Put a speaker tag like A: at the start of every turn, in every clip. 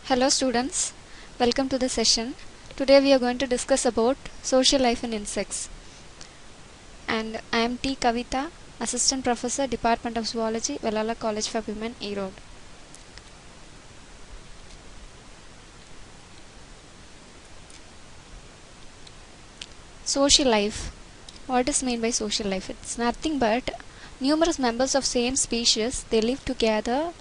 A: Hello students, welcome to the session. Today we are going to discuss about social life in insects. And I am T. Kavita, Assistant Professor, Department of Zoology, Velala College for Women, Erode. Social life. What is meant by social life? It's nothing but numerous members of same species, they live together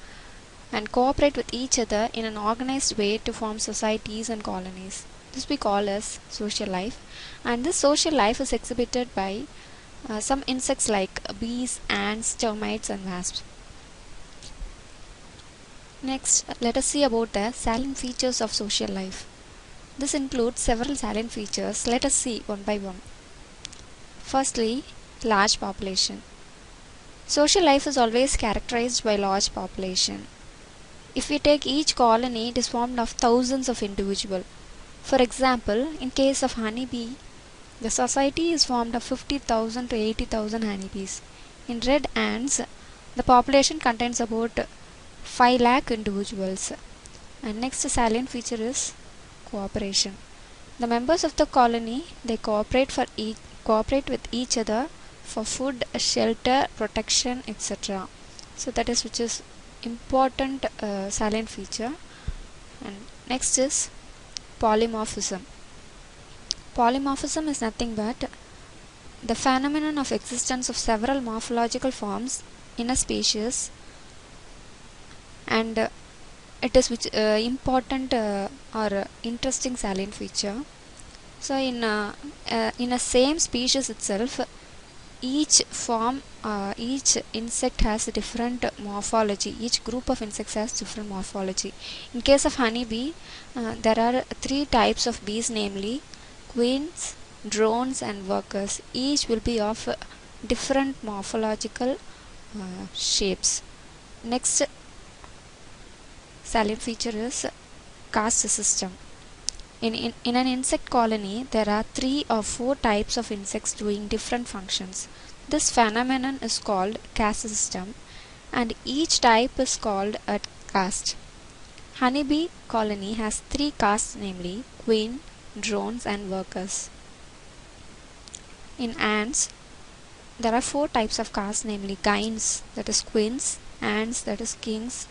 A: and cooperate with each other in an organized way to form societies and colonies. This we call as social life, and this social life is exhibited by some insects like bees, ants, termites and wasps. Next, let us see about the salient features of social life. This includes several salient features. Let us see one by one. Firstly, large population. Social life is always characterized by large population. If we take each colony, it is formed of thousands of individuals. For example, in case of honeybee, the society is formed of 50,000 to 80,000 honeybees. In red ants, the population contains about 5 lakh individuals. And next salient feature is cooperation. The members of the colony, they cooperate with each other for food, shelter, protection, etc. So that is which is important salient feature. And next is polymorphism. Polymorphism is nothing but the phenomenon of existence of several morphological forms in a species, and it is which important or interesting salient feature. So in a same species itself, each insect has a different morphology. Each group of insects has different morphology. In case of honeybee, there are 3 types of bees, namely queens, drones and workers. Each will be of different morphological shapes. Next salient feature is caste system. In an insect colony, there are 3 or 4 types of insects doing different functions. This phenomenon is called caste system, and each type is called a caste. Honeybee colony has 3 castes, namely queen, drones and workers. In ants, there are 4 types of castes, namely gynns, that is queens, ants, that is kings,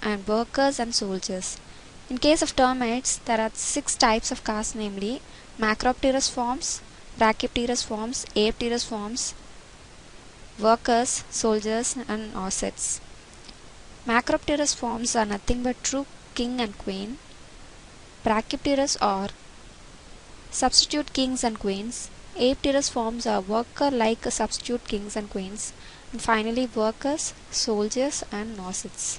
A: and workers and soldiers. In case of termites, there are 6 types of castes, namely Macropterus forms, Brachypterus forms, Aepterus forms, workers, soldiers and ossetes. Macropterus forms are nothing but true king and queen. Brachypterus are substitute kings and queens. Aepterus forms are worker-like substitute kings and queens. And finally workers, soldiers and ossetes.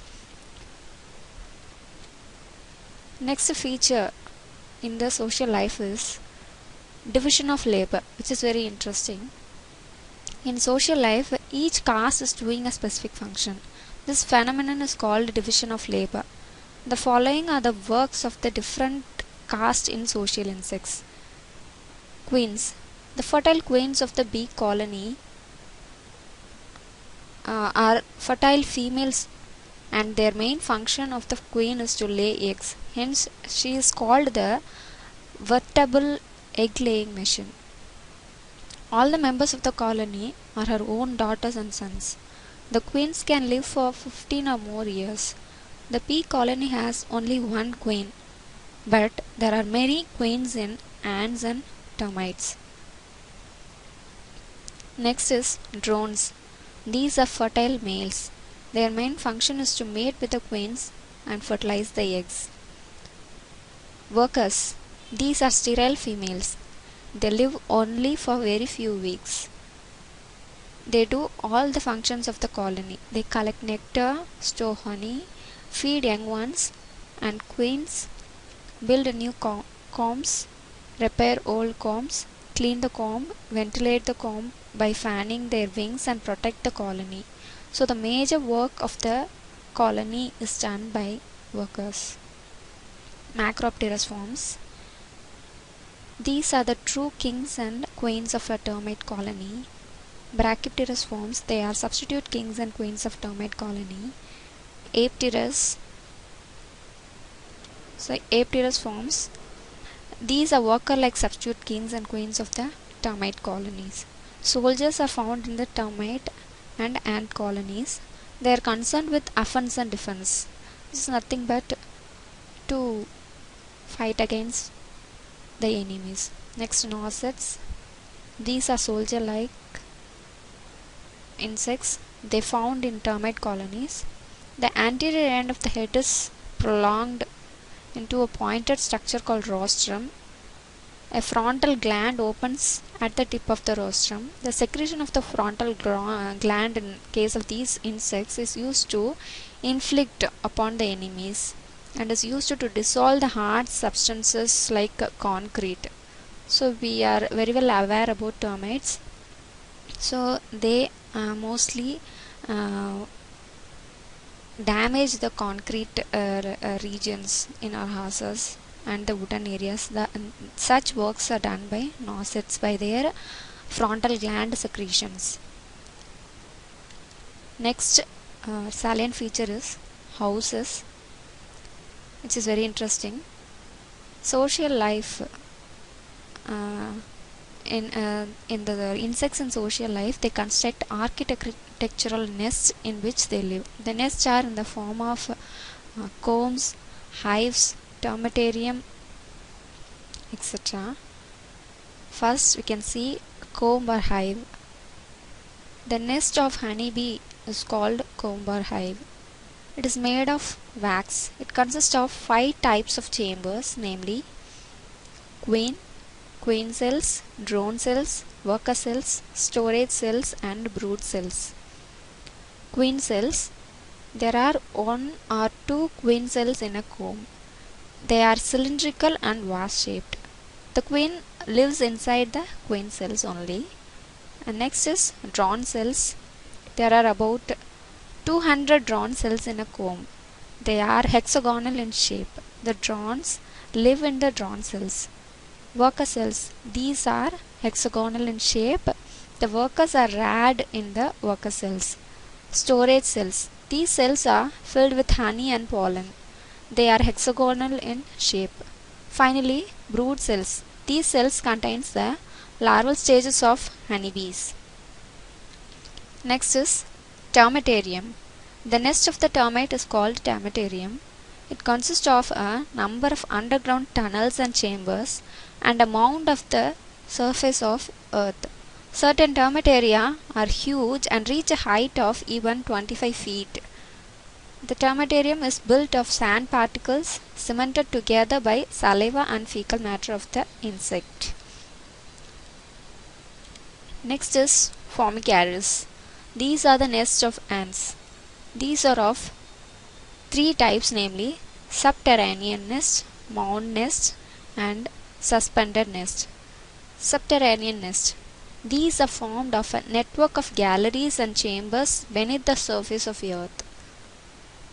A: Next feature in the social life is division of labor, which is very interesting. In social life, each caste is doing a specific function. This phenomenon is called division of labor. The following are the works of the different castes in social insects. Queens. The fertile queens of the bee colony are fertile females, and their main function of the queen is to lay eggs. Hence, she is called the veritable egg-laying machine. All the members of the colony are her own daughters and sons. The queens can live for 15 or more years. The bee colony has only one queen, but there are many queens in ants and termites. Next is drones. These are fertile males. Their main function is to mate with the queens and fertilize the eggs. Workers. These are sterile females. They live only for very few weeks. They do all the functions of the colony. They collect nectar, store honey, feed young ones, and queens build new combs, repair old combs, clean the comb, ventilate the comb by fanning their wings and protect the colony. So the major work of the colony is done by workers. Macropterus forms. These are the true kings and queens of a termite colony. Brachypterus forms, they are substitute kings and queens of termite colony. Aepterus So Apterous forms. These are worker-like substitute kings and queens of the termite colonies. Soldiers are found in the termite and ant colonies. They are concerned with offense and defense. This is nothing but to fight against the enemies. Next, nosets. These are soldier-like insects. They found in termite colonies. The anterior end of the head is prolonged into a pointed structure called rostrum. A frontal gland opens at the tip of the rostrum. The secretion of the frontal gland in case of these insects is used to inflict upon the enemies and is used to dissolve the hard substances like concrete. So we are very well aware about termites. So they mostly damage the concrete regions in our houses and the wooden areas. Such works are done by nosets by their frontal gland secretions. Next salient feature is houses, which is very interesting. Social life. In the insects in social life, they construct architectural nests in which they live. The nests are in the form of combs, hives, termitarium, etc. First we can see comb or hive. The nest of honeybee is called comb or hive. It is made of wax. It consists of 5 types of chambers, namely queen cells, drone cells, worker cells, storage cells and brood cells. Queen cells. There are 1 or 2 queen cells in a comb. They are cylindrical and vase shaped. The queen lives inside the queen cells only. And next is drone cells. There are about 200 drone cells in a comb. They are hexagonal in shape. The drones live in the drone cells. Worker cells. These are hexagonal in shape. The workers are rad in the worker cells. Storage cells. These cells are filled with honey and pollen. They are hexagonal in shape. Finally, brood cells. These cells contains the larval stages of honeybees. Next is termitarium. The nest of the termite is called termitarium. It consists of a number of underground tunnels and chambers and a mound of the surface of earth. Certain termitaria are huge and reach a height of even 25 feet. The termitarium is built of sand particles cemented together by saliva and fecal matter of the insect. Next is formicaries. These are the nests of ants. These are of 3 types, namely subterranean nest, mound nest and suspended nest. Subterranean nest. These are formed of a network of galleries and chambers beneath the surface of the earth.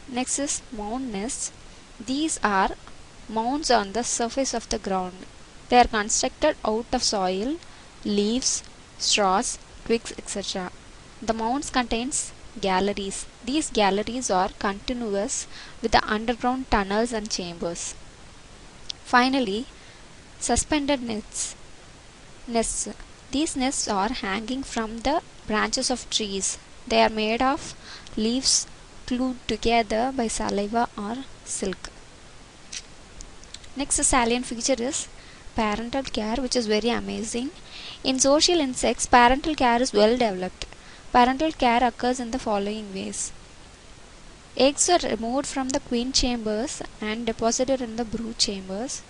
A: Next is mound nests. These are mounds on the surface of the ground. They are constructed out of soil, leaves, straws, twigs, etc. The mounds contains galleries. These galleries are continuous with the underground tunnels and chambers. Finally, suspended nests. These nests are hanging from the branches of trees. They are made of leaves glued together by saliva or silk. Next salient feature is parental care, which is very amazing. In social insects, parental care is well developed. Parental care occurs in the following ways. Eggs are removed from the queen chambers and deposited in the brood chambers.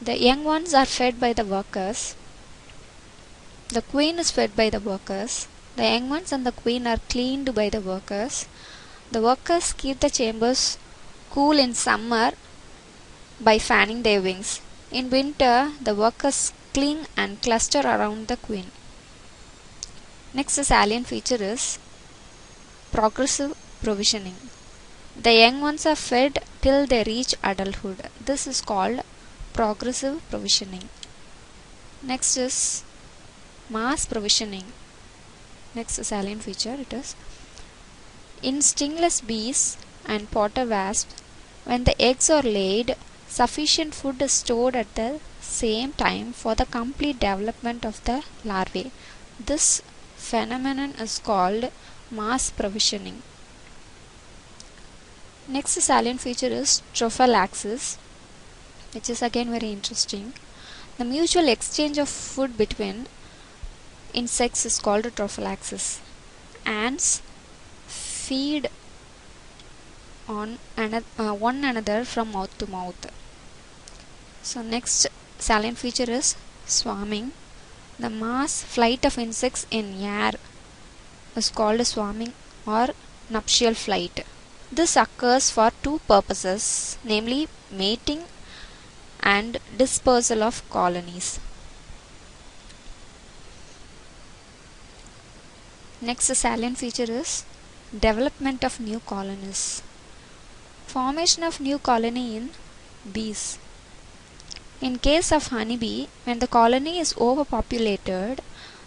A: The young ones are fed by the workers. The queen is fed by the workers. The young ones and the queen are cleaned by the workers. The workers keep the chambers cool in summer by fanning their wings. In winter, the workers cling and cluster around the queen. Next salient feature is progressive provisioning. The young ones are fed till they reach adulthood. This is called progressive provisioning. Next is mass provisioning. Next salient feature, it is in stingless bees and potter wasps, When the eggs are laid, sufficient food is stored at the same time for the complete development of the larvae. This phenomenon is called mass provisioning. Next salient feature is trophallaxis, which is again very interesting. The mutual exchange of food between insects is called trophallaxis. Ants feed on one another from mouth to mouth. So next salient feature is swarming. The mass flight of insects in air is called swarming or nuptial flight. This occurs for two purposes, namely mating and dispersal of colonies. Next salient feature is development of new colonies. Formation of new colony in bees. In case of honeybee, when the colony is overpopulated,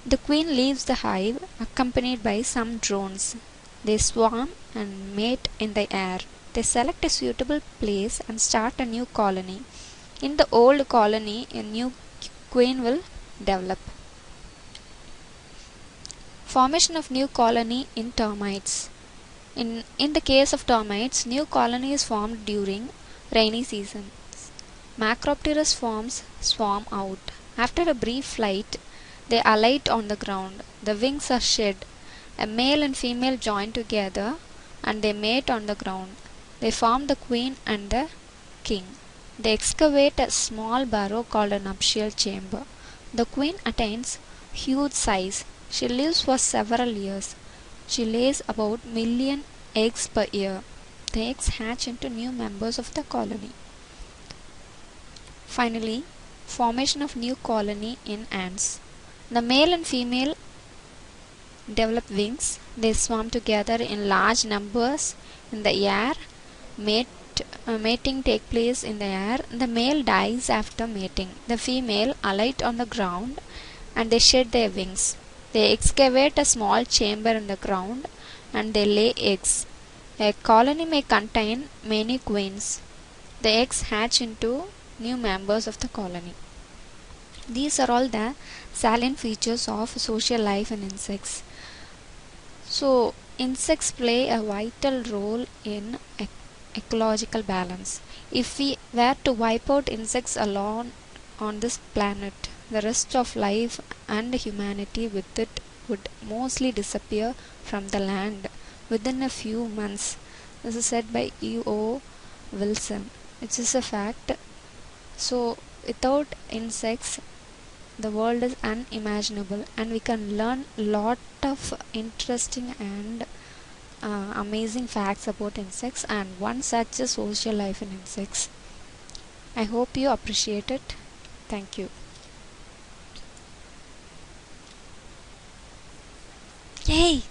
A: the queen leaves the hive accompanied by some drones. They swarm and mate in the air. They select a suitable place and start a new colony. In the old colony, a new queen will develop. Formation of new colony in termites. In the case of termites, new colony is formed during rainy season. Macropterus forms swarm out. After a brief flight, they alight on the ground. The wings are shed. A male and female join together and they mate on the ground. They form the queen and the king. They excavate a small burrow called a nuptial chamber. The queen attains huge size. She lives for several years. She lays about million eggs per year. The eggs hatch into new members of the colony. Finally, formation of new colony in ants. The male and female develop wings. They swarm together in large numbers in the air. Mating takes place in the air. The male dies after mating. The female alight on the ground and they shed their wings. They excavate a small chamber in the ground and they lay eggs. A colony may contain many queens. The eggs hatch into new members of the colony. These are all the salient features of social life in insects. So, insects play a vital role in ecological balance. If we were to wipe out insects alone on this planet, the rest of life and humanity with it would mostly disappear from the land within a few months. This is said by E.O. Wilson. It is a fact. So, without insects, the world is unimaginable, and we can learn a lot of interesting and amazing facts about insects, and one such is social life in insects. I hope you appreciate it. Thank you. Yay!